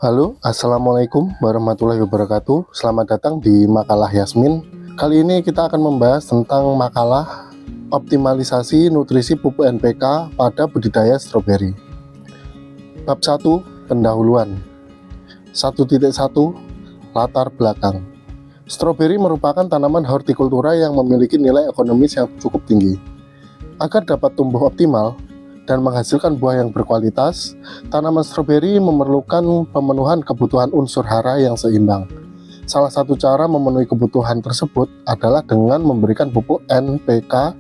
Halo, Assalamualaikum warahmatullahi wabarakatuh. Selamat datang di Makalah Yasmin. Kali ini kita akan membahas tentang makalah optimalisasi nutrisi pupuk NPK pada budidaya stroberi. Bab 1, pendahuluan. 1.1, latar belakang. Stroberi merupakan tanaman hortikultura yang memiliki nilai ekonomis yang cukup tinggi. Agar dapat tumbuh optimal dan menghasilkan buah yang berkualitas, tanaman stroberi memerlukan pemenuhan kebutuhan unsur hara yang seimbang. Salah satu cara memenuhi kebutuhan tersebut adalah dengan memberikan pupuk NPK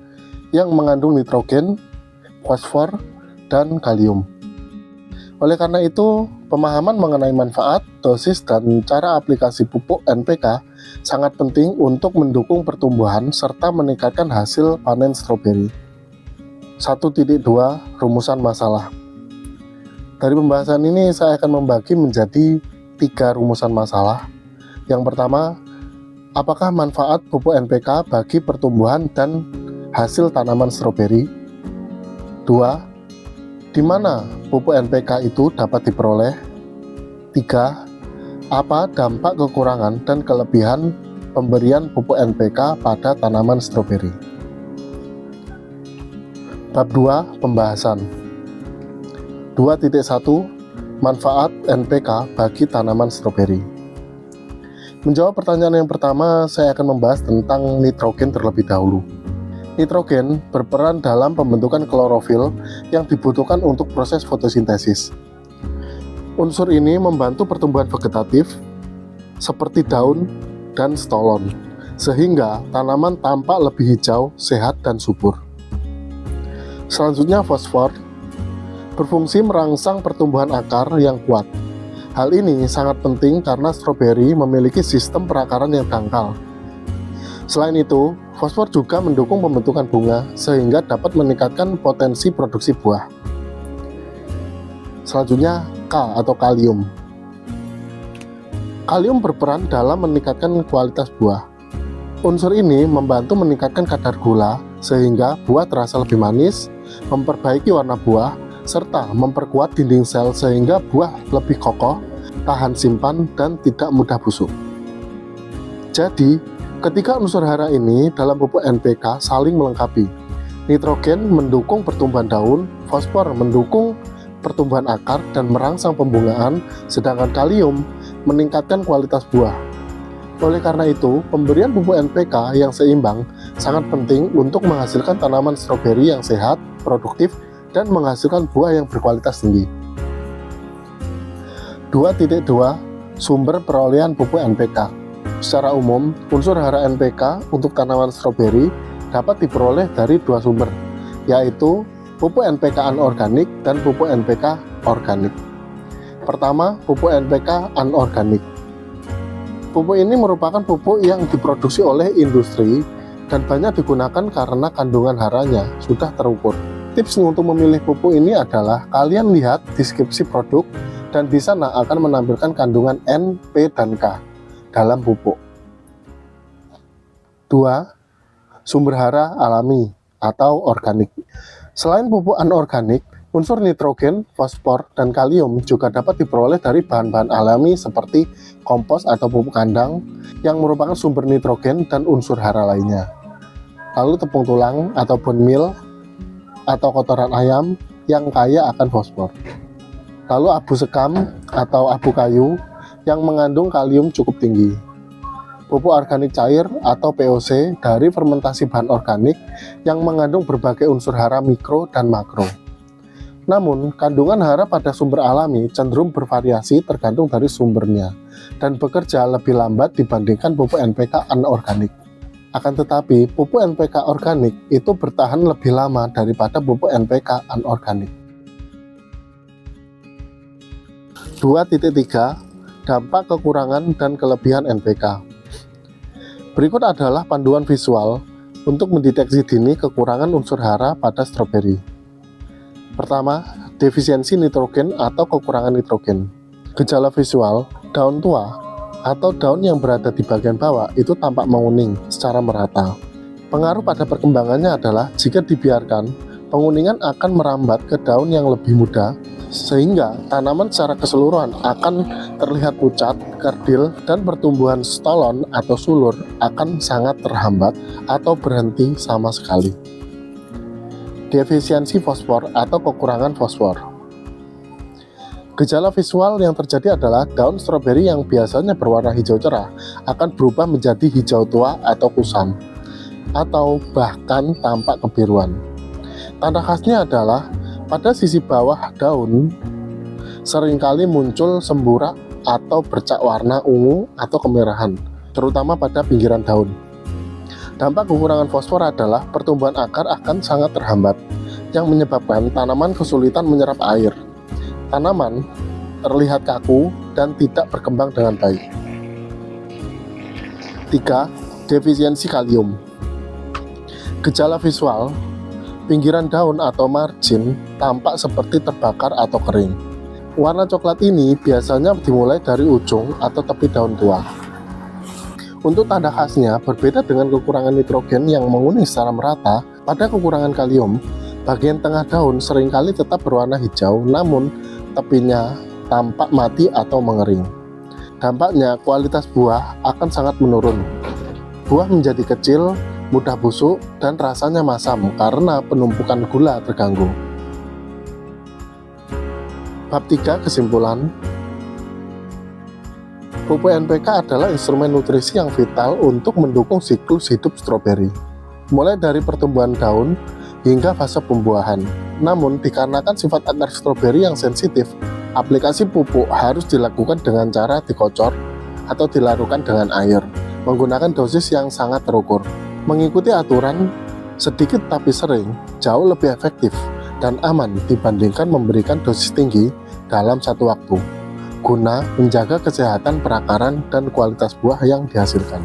yang mengandung nitrogen, fosfor, dan kalium. Oleh karena itu, pemahaman mengenai manfaat, dosis, dan cara aplikasi pupuk NPK sangat penting untuk mendukung pertumbuhan serta meningkatkan hasil panen stroberi. 1.2 Rumusan masalah. Dari pembahasan ini saya akan membagi menjadi 3 rumusan masalah. Yang pertama, apakah manfaat pupuk NPK bagi pertumbuhan dan hasil tanaman stroberi? 2. Di mana pupuk NPK itu dapat diperoleh? 3. Apa dampak kekurangan dan kelebihan pemberian pupuk NPK pada tanaman stroberi? Bab 2, pembahasan. 2.1 Manfaat NPK bagi tanaman stroberi. Menjawab pertanyaan yang pertama, saya akan membahas tentang nitrogen terlebih dahulu. Nitrogen berperan dalam pembentukan klorofil yang dibutuhkan untuk proses fotosintesis. Unsur ini membantu pertumbuhan vegetatif seperti daun dan stolon, sehingga tanaman tampak lebih hijau, sehat, dan subur. Selanjutnya, fosfor berfungsi merangsang pertumbuhan akar yang kuat. Hal ini sangat penting karena stroberi memiliki sistem perakaran yang dangkal. Selain itu, fosfor juga mendukung pembentukan bunga sehingga dapat meningkatkan potensi produksi buah. Selanjutnya, K atau kalium. Kalium berperan dalam meningkatkan kualitas buah. Unsur ini membantu meningkatkan kadar gula sehingga buah terasa lebih manis, memperbaiki warna buah, serta memperkuat dinding sel sehingga buah lebih kokoh, tahan simpan, dan tidak mudah busuk. Jadi, ketika unsur hara ini dalam pupuk NPK saling melengkapi. Nitrogen mendukung pertumbuhan daun, fosfor mendukung pertumbuhan akar dan merangsang pembungaan, sedangkan kalium meningkatkan kualitas buah. Oleh karena itu, pemberian pupuk NPK yang seimbang sangat penting untuk menghasilkan tanaman stroberi yang sehat, produktif, dan menghasilkan buah yang berkualitas tinggi. 2.2 Sumber perolehan pupuk NPK. Secara umum, unsur hara NPK untuk tanaman stroberi dapat diperoleh dari 2 sumber, yaitu pupuk NPK anorganik dan pupuk NPK organik. Pertama, pupuk NPK anorganik. Pupuk ini merupakan pupuk yang diproduksi oleh industri dan banyak digunakan karena kandungan haranya sudah terukur. Tips untuk memilih pupuk ini adalah kalian lihat deskripsi produk dan di sana akan menampilkan kandungan N, P, dan K dalam pupuk. 2. Sumber hara alami atau organik. Selain pupuk anorganik, unsur nitrogen, fosfor, dan kalium juga dapat diperoleh dari bahan-bahan alami seperti kompos atau pupuk kandang yang merupakan sumber nitrogen dan unsur hara lainnya. Lalu tepung tulang atau bone meal atau kotoran ayam yang kaya akan fosfor. Lalu abu sekam atau abu kayu yang mengandung kalium cukup tinggi. Pupuk organik cair atau POC dari fermentasi bahan organik yang mengandung berbagai unsur hara mikro dan makro. Namun, kandungan hara pada sumber alami cenderung bervariasi tergantung dari sumbernya dan bekerja lebih lambat dibandingkan pupuk NPK anorganik. Akan tetapi, pupuk NPK organik itu bertahan lebih lama daripada pupuk NPK anorganik. 2.3 Dampak kekurangan dan kelebihan NPK. Berikut adalah panduan visual untuk mendeteksi dini kekurangan unsur hara pada stroberi. Pertama, defisiensi nitrogen atau kekurangan nitrogen. Gejala visual, daun tua atau daun yang berada di bagian bawah itu tampak menguning secara merata. Pengaruh pada perkembangannya adalah jika dibiarkan, penguningan akan merambat ke daun yang lebih muda sehingga tanaman secara keseluruhan akan terlihat pucat, kerdil, dan pertumbuhan stolon atau sulur akan sangat terhambat atau berhenti sama sekali. Defisiensi fosfor atau kekurangan fosfor. Gejala visual yang terjadi adalah daun stroberi yang biasanya berwarna hijau cerah akan berubah menjadi hijau tua atau kusam, atau bahkan tampak kebiruan. Tanda khasnya adalah pada sisi bawah daun seringkali muncul semburat atau bercak warna ungu atau kemerahan, terutama pada pinggiran daun. Dampak kekurangan fosfor adalah pertumbuhan akar akan sangat terhambat, yang menyebabkan tanaman kesulitan menyerap air. Tanaman terlihat kaku dan tidak berkembang dengan baik. 3. Defisiensi kalium. Gejala visual, pinggiran daun atau margin tampak seperti terbakar atau kering. Warna coklat ini biasanya dimulai dari ujung atau tepi daun tua. Untuk tanda khasnya, berbeda dengan kekurangan nitrogen yang menguning secara merata, pada kekurangan kalium, bagian tengah daun seringkali tetap berwarna hijau, namun tepinya tampak mati atau mengering. Dampaknya, kualitas buah akan sangat menurun. Buah menjadi kecil, mudah busuk, dan rasanya masam karena penumpukan gula terganggu. Bab 3. Kesimpulan. Pupuk NPK adalah instrumen nutrisi yang vital untuk mendukung siklus hidup stroberi, mulai dari pertumbuhan daun hingga fase pembuahan. Namun, dikarenakan sifat akar stroberi yang sensitif, aplikasi pupuk harus dilakukan dengan cara dikocor atau dilarutkan dengan air, menggunakan dosis yang sangat terukur. Mengikuti aturan sedikit tapi sering jauh lebih efektif dan aman dibandingkan memberikan dosis tinggi dalam satu waktu, guna menjaga kesehatan perakaran dan kualitas buah yang dihasilkan.